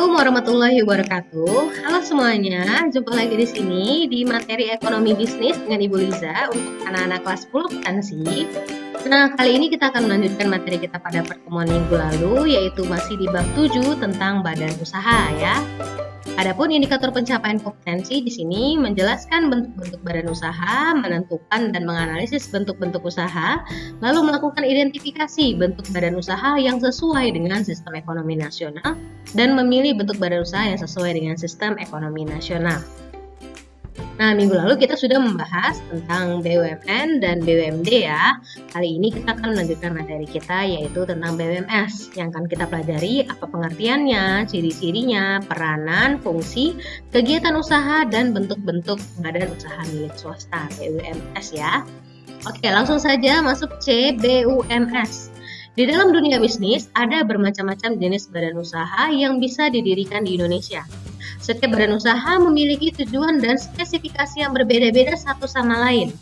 Assalamualaikum warahmatullahi wabarakatuh. Halo semuanya, jumpa lagi di sini di materi ekonomi bisnis dengan Ibu Liza untuk anak-anak kelas 10 akuntansi. Nah, kali ini kita akan melanjutkan materi kita pada pertemuan minggu lalu, yaitu masih di bab 7 tentang badan usaha ya. Adapun indikator pencapaian kompetensi di sini menjelaskan bentuk-bentuk badan usaha, menentukan dan menganalisis bentuk-bentuk usaha, lalu melakukan identifikasi bentuk badan usaha yang sesuai dengan sistem ekonomi nasional dan memilih bentuk badan usaha yang sesuai dengan sistem ekonomi nasional. Nah, minggu lalu kita sudah membahas tentang BUMN dan BUMD ya. Kali ini kita akan melanjutkan materi kita yaitu tentang BUMS yang akan kita pelajari apa pengertiannya, ciri-cirinya, peranan, fungsi, kegiatan usaha, dan bentuk-bentuk badan usaha milik swasta BUMS ya. Oke, langsung saja masuk C, BUMS. Di dalam dunia bisnis ada bermacam-macam jenis badan usaha yang bisa didirikan di Indonesia. Setiap badan usaha memiliki tujuan dan spesifikasi yang berbeda-beda satu sama lain.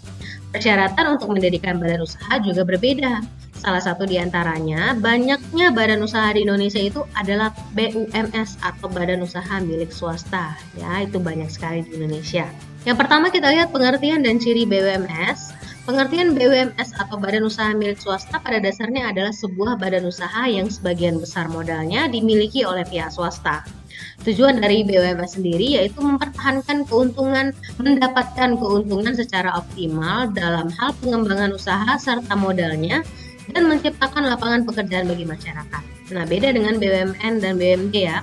Persyaratan untuk mendirikan badan usaha juga berbeda. Salah satu di antaranya, banyaknya badan usaha di Indonesia itu adalah BUMS atau badan usaha milik swasta. Ya, itu banyak sekali di Indonesia. Yang pertama kita lihat pengertian dan ciri BUMS. Pengertian BUMS atau badan usaha milik swasta pada dasarnya adalah sebuah badan usaha yang sebagian besar modalnya dimiliki oleh pihak swasta. Tujuan dari BUMS sendiri yaitu mempertahankan keuntungan, mendapatkan keuntungan secara optimal dalam hal pengembangan usaha serta modalnya, dan menciptakan lapangan pekerjaan bagi masyarakat. Nah, beda dengan BUMN dan BUMD ya.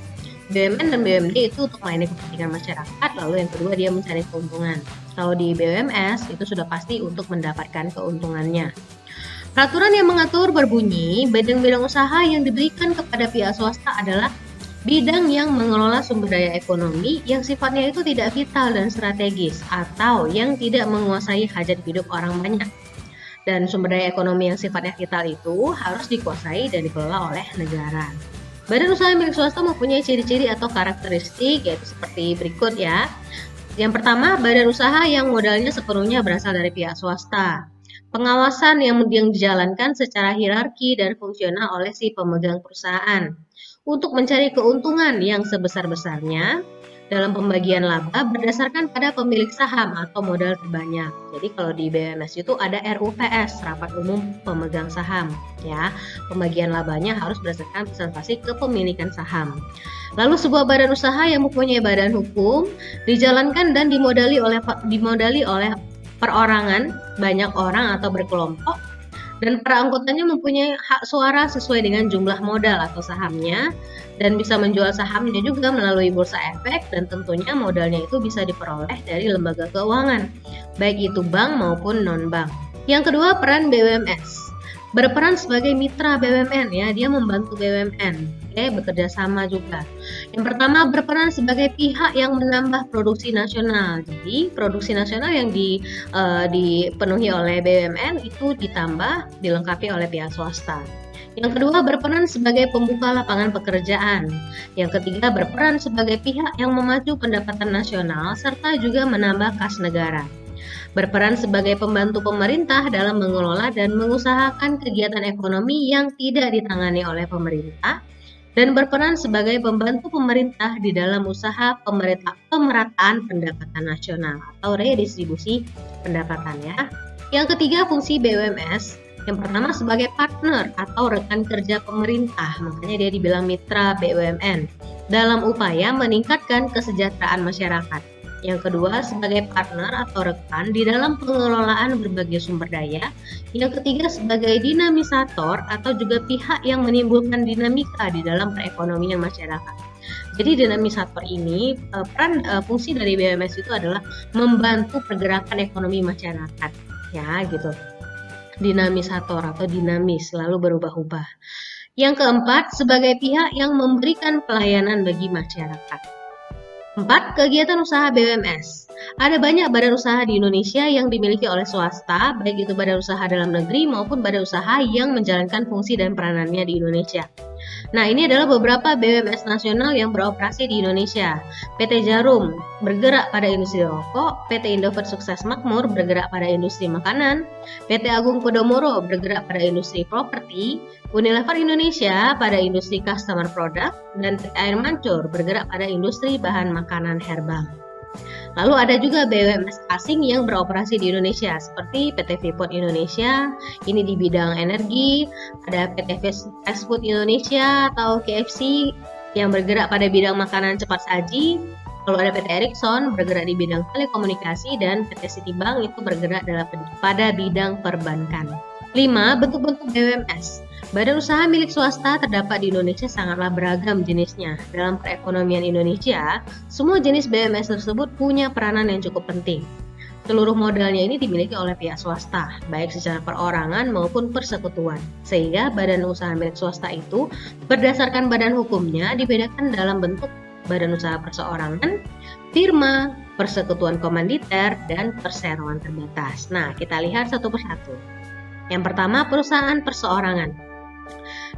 BUMN dan BUMD itu untuk melayani kepentingan masyarakat, lalu yang kedua dia mencari keuntungan. Kalau di BUMS itu sudah pasti untuk mendapatkan keuntungannya. Peraturan yang mengatur berbunyi, bidang-bidang usaha yang diberikan kepada pihak swasta adalah bidang yang mengelola sumber daya ekonomi yang sifatnya itu tidak vital dan strategis atau yang tidak menguasai hajat hidup orang banyak. Dan sumber daya ekonomi yang sifatnya vital itu harus dikuasai dan dikelola oleh negara. Badan usaha milik swasta mempunyai ciri-ciri atau karakteristik yaitu seperti berikut ya. Yang pertama, badan usaha yang modalnya sepenuhnya berasal dari pihak swasta. Pengawasan yang dijalankan secara hierarki dan fungsional oleh si pemegang perusahaan untuk mencari keuntungan yang sebesar-besarnya dalam pembagian laba berdasarkan pada pemilik saham atau modal terbanyak. Jadi kalau di BUMS itu ada RUPS, Rapat Umum Pemegang Saham. Ya, pembagian labanya harus berdasarkan presentasi kepemilikan saham. Lalu sebuah badan usaha yang mempunyai badan hukum dijalankan dan dimodali oleh perorangan, banyak orang atau berkelompok, dan para anggotanya mempunyai hak suara sesuai dengan jumlah modal atau sahamnya dan bisa menjual sahamnya juga melalui bursa efek, dan tentunya modalnya itu bisa diperoleh dari lembaga keuangan, baik itu bank maupun non-bank. Yang kedua, peran BUMS. Berperan sebagai mitra BUMN ya, dia membantu BUMN, bekerja sama juga. Yang pertama, berperan sebagai pihak yang menambah produksi nasional. Jadi produksi nasional yang dipenuhi oleh BUMN itu ditambah, dilengkapi oleh pihak swasta. Yang kedua, berperan sebagai pembuka lapangan pekerjaan. Yang ketiga, berperan sebagai pihak yang memacu pendapatan nasional serta juga menambah kas negara. Berperan sebagai pembantu pemerintah dalam mengelola dan mengusahakan kegiatan ekonomi yang tidak ditangani oleh pemerintah, dan berperan sebagai pembantu pemerintah di dalam usaha pemerataan pendapatan nasional atau redistribusi pendapatan ya. Yang ketiga, fungsi BUMS. Yang pertama sebagai partner atau rekan kerja pemerintah, makanya dia dibilang mitra BUMN dalam upaya meningkatkan kesejahteraan masyarakat. Yang kedua, sebagai partner atau rekan di dalam pengelolaan berbagai sumber daya. Yang ketiga, sebagai dinamisator atau juga pihak yang menimbulkan dinamika di dalam perekonomian masyarakat. Jadi dinamisator ini, fungsi dari BUMS itu adalah membantu pergerakan ekonomi masyarakat. Ya, gitu. Dinamisator atau dinamis, selalu berubah-ubah. Yang keempat, sebagai pihak yang memberikan pelayanan bagi masyarakat. 4. Kegiatan usaha BUMS. Ada banyak badan usaha di Indonesia yang dimiliki oleh swasta, baik itu badan usaha dalam negeri maupun badan usaha yang menjalankan fungsi dan peranannya di Indonesia. Nah, ini adalah beberapa BUMS nasional yang beroperasi di Indonesia. PT Jarum bergerak pada industri rokok, PT Indofood Sukses Makmur bergerak pada industri makanan, PT Agung Podomoro bergerak pada industri properti, Unilever Indonesia pada industri customer product, dan PT Air Mancur bergerak pada industri bahan makanan herbal. Lalu ada juga BUMS asing yang beroperasi di Indonesia seperti PT Freeport Indonesia, ini di bidang energi, ada PT Fast Food Indonesia atau KFC yang bergerak pada bidang makanan cepat saji. Lalu ada PT Ericsson bergerak di bidang telekomunikasi dan PT Citibank itu bergerak pada bidang perbankan. 5. Bentuk-bentuk BUMS. Badan usaha milik swasta terdapat di Indonesia sangatlah beragam jenisnya. Dalam perekonomian Indonesia, semua jenis BUMS tersebut punya peranan yang cukup penting. Seluruh modalnya ini dimiliki oleh pihak swasta, baik secara perorangan maupun persekutuan. Sehingga badan usaha milik swasta itu berdasarkan badan hukumnya dibedakan dalam bentuk badan usaha perseorangan, firma, persekutuan komanditer, dan perseroan terbatas. Nah, kita lihat satu persatu. Yang pertama, perusahaan perseorangan.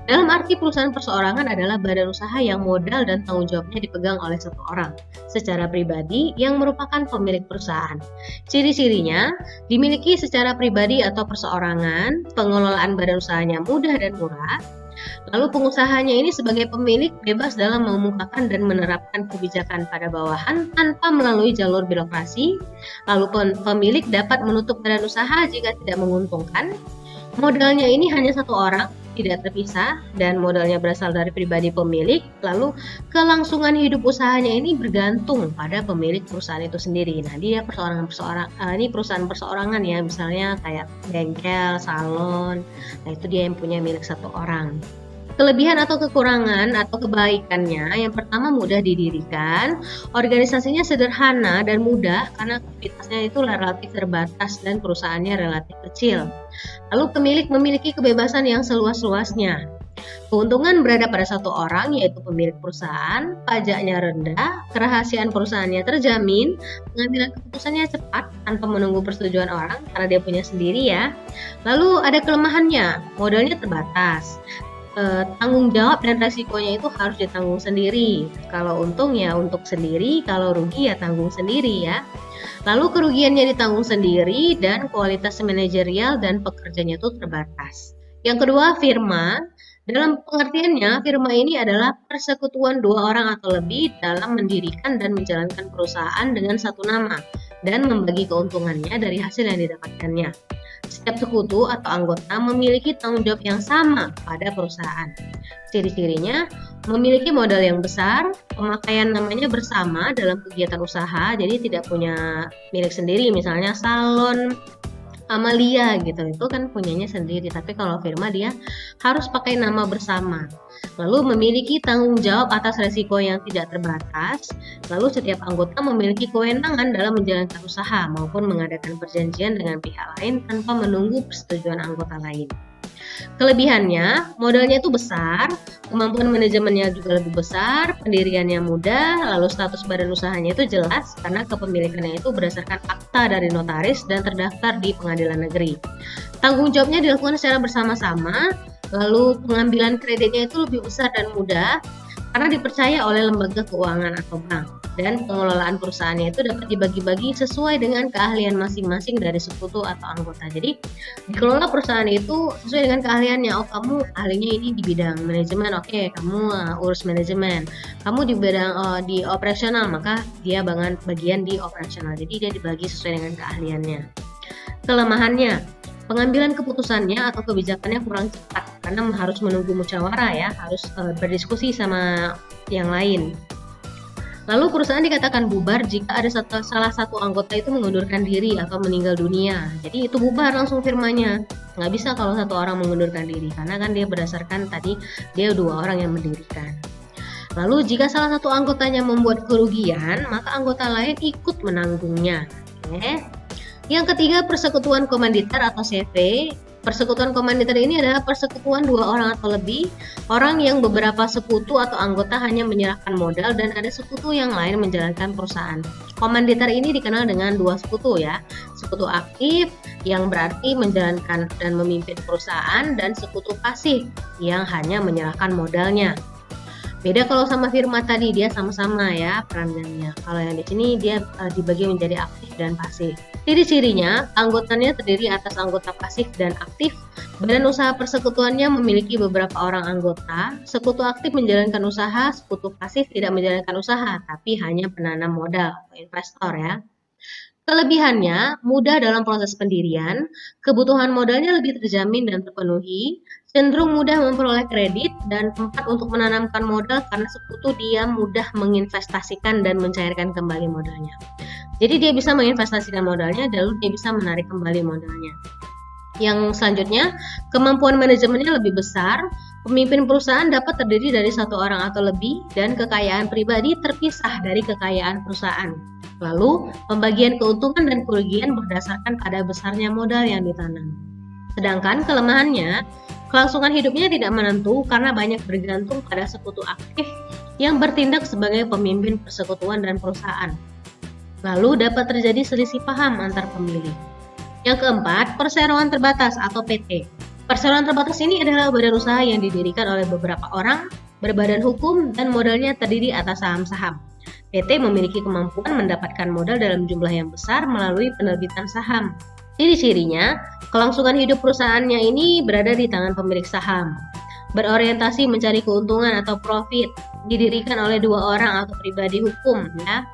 Dalam arti perusahaan perseorangan adalah badan usaha yang modal dan tanggung jawabnya dipegang oleh satu orang secara pribadi yang merupakan pemilik perusahaan. Ciri-cirinya dimiliki secara pribadi atau perseorangan, pengelolaan badan usahanya mudah dan murah, lalu pengusahanya ini sebagai pemilik bebas dalam mengemukakan dan menerapkan kebijakan pada bawahan tanpa melalui jalur birokrasi, lalu pemilik dapat menutup badan usaha jika tidak menguntungkan. Modalnya ini hanya satu orang, tidak terpisah, dan modalnya berasal dari pribadi pemilik, lalu kelangsungan hidup usahanya ini bergantung pada pemilik perusahaan itu sendiri. Nah, dia ini perusahaan perseorangan ya, misalnya kayak bengkel, salon, nah itu dia yang punya milik satu orang. Kelebihan atau kekurangan atau kebaikannya, yang pertama mudah didirikan, organisasinya sederhana dan mudah karena aktivitasnya itu relatif terbatas dan perusahaannya relatif kecil. Lalu pemilik memiliki kebebasan yang seluas-luasnya. Keuntungan berada pada satu orang, yaitu pemilik perusahaan, pajaknya rendah, kerahasiaan perusahaannya terjamin, pengambilan keputusannya cepat tanpa menunggu persetujuan orang karena dia punya sendiri ya. Lalu ada kelemahannya, modalnya terbatas. Tanggung jawab dan resikonya itu harus ditanggung sendiri. Kalau untung ya untuk sendiri, kalau rugi ya tanggung sendiri ya. Lalu kerugiannya ditanggung sendiri dan kualitas manajerial dan pekerjanya itu terbatas. Yang kedua, firma. Dalam pengertiannya, firma ini adalah persekutuan dua orang atau lebih dalam mendirikan dan menjalankan perusahaan dengan satu nama dan membagi keuntungannya dari hasil yang didapatkannya. Setiap sekutu atau anggota memiliki tanggung jawab yang sama pada perusahaan. Ciri-cirinya memiliki modal yang besar, pemakaian namanya bersama dalam kegiatan usaha, jadi tidak punya milik sendiri, misalnya salon Amalia gitu, itu kan punyanya sendiri, tapi kalau firma dia harus pakai nama bersama. Lalu memiliki tanggung jawab atas resiko yang tidak terbatas, lalu setiap anggota memiliki kewenangan dalam menjalankan usaha maupun mengadakan perjanjian dengan pihak lain tanpa menunggu persetujuan anggota lain. Kelebihannya, modalnya itu besar, kemampuan manajemennya juga lebih besar, pendiriannya mudah, lalu status badan usahanya itu jelas karena kepemilikannya itu berdasarkan akta dari notaris dan terdaftar di pengadilan negeri. Tanggung jawabnya dilakukan secara bersama-sama, lalu pengambilan kreditnya itu lebih besar dan mudah karena dipercaya oleh lembaga keuangan atau bank. Dan pengelolaan perusahaannya itu dapat dibagi-bagi sesuai dengan keahlian masing-masing dari sekutu atau anggota. Jadi dikelola perusahaan itu sesuai dengan keahliannya. Oh, kamu ahlinya ini di bidang manajemen, oke, kamu urus manajemen. Kamu di bidang di operasional, maka dia bagian di operasional. Jadi dia dibagi sesuai dengan keahliannya. Kelemahannya, pengambilan keputusannya atau kebijakannya kurang cepat karena harus menunggu musyawarah ya, harus berdiskusi sama yang lain. Lalu perusahaan dikatakan bubar jika ada salah satu anggota itu mengundurkan diri atau meninggal dunia. Jadi itu bubar langsung firmanya. Nggak bisa kalau satu orang mengundurkan diri, karena kan dia berdasarkan tadi dia dua orang yang mendirikan. Lalu jika salah satu anggotanya membuat kerugian, maka anggota lain ikut menanggungnya. Oke. Yang ketiga, persekutuan komanditer atau CV. Persekutuan komanditer ini adalah persekutuan dua orang atau lebih orang yang beberapa sekutu atau anggota hanya menyerahkan modal dan ada sekutu yang lain menjalankan perusahaan. Komanditer ini dikenal dengan dua sekutu ya, sekutu aktif yang berarti menjalankan dan memimpin perusahaan dan sekutu pasif yang hanya menyerahkan modalnya. Beda kalau sama firma tadi, dia sama-sama ya peranannya. Kalau yang di sini dia dibagi menjadi aktif dan pasif. Ciri-cirinya, anggotanya terdiri atas anggota pasif dan aktif. Badan usaha persekutuannya memiliki beberapa orang anggota. Sekutu aktif menjalankan usaha, sekutu pasif tidak menjalankan usaha, tapi hanya penanam modal atau investor ya. Kelebihannya, mudah dalam proses pendirian, kebutuhan modalnya lebih terjamin dan terpenuhi, cenderung mudah memperoleh kredit, dan tempat untuk menanamkan modal karena sekutu dia mudah menginvestasikan dan mencairkan kembali modalnya. Jadi dia bisa menginvestasikan modalnya, lalu dia bisa menarik kembali modalnya. Yang selanjutnya, kemampuan manajemennya lebih besar, pemimpin perusahaan dapat terdiri dari satu orang atau lebih, dan kekayaan pribadi terpisah dari kekayaan perusahaan. Lalu, pembagian keuntungan dan kerugian berdasarkan pada besarnya modal yang ditanam. Sedangkan kelemahannya, kelangsungan hidupnya tidak menentu karena banyak bergantung pada sekutu aktif yang bertindak sebagai pemimpin persekutuan dan perusahaan. Lalu dapat terjadi selisih paham antar pemilih. Yang keempat, perseroan terbatas atau PT. Perseroan terbatas ini adalah badan usaha yang didirikan oleh beberapa orang, berbadan hukum, dan modalnya terdiri atas saham-saham. PT memiliki kemampuan mendapatkan modal dalam jumlah yang besar melalui penerbitan saham. Ciri-cirinya, kelangsungan hidup perusahaannya ini berada di tangan pemilik saham. Berorientasi mencari keuntungan atau profit, didirikan oleh dua orang atau pribadi hukum ya.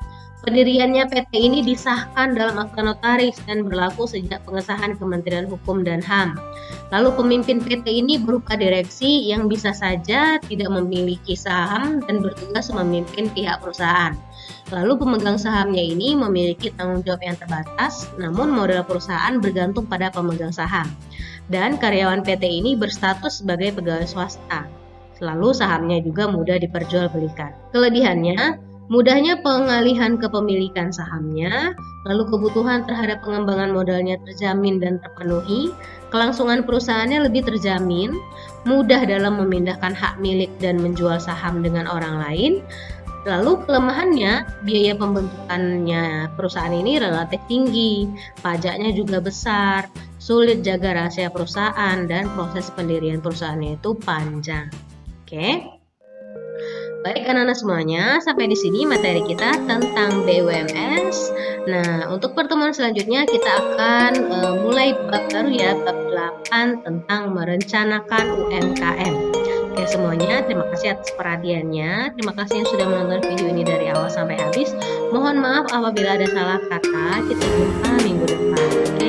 Pendiriannya PT ini disahkan dalam akta notaris dan berlaku sejak pengesahan Kementerian Hukum dan HAM. Lalu pemimpin PT ini berupa direksi yang bisa saja tidak memiliki saham dan bertugas memimpin pihak perusahaan. Lalu pemegang sahamnya ini memiliki tanggung jawab yang terbatas, namun modal perusahaan bergantung pada pemegang saham. Dan karyawan PT ini berstatus sebagai pegawai swasta. Lalu sahamnya juga mudah diperjualbelikan. Kelebihannya, mudahnya pengalihan kepemilikan sahamnya, lalu kebutuhan terhadap pengembangan modalnya terjamin dan terpenuhi, kelangsungan perusahaannya lebih terjamin, mudah dalam memindahkan hak milik dan menjual saham dengan orang lain. Lalu kelemahannya, biaya pembentukannya perusahaan ini relatif tinggi, pajaknya juga besar, sulit jaga rahasia perusahaan, dan proses pendirian perusahaannya itu panjang. Oke. Baik anak-anak semuanya, sampai di sini materi kita tentang BUMS. Nah, untuk pertemuan selanjutnya kita akan mulai bab baru ya, bab 8 tentang merencanakan UMKM. Oke semuanya, terima kasih atas perhatiannya. Terima kasih yang sudah menonton video ini dari awal sampai habis. Mohon maaf apabila ada salah kata. Kita jumpa minggu depan.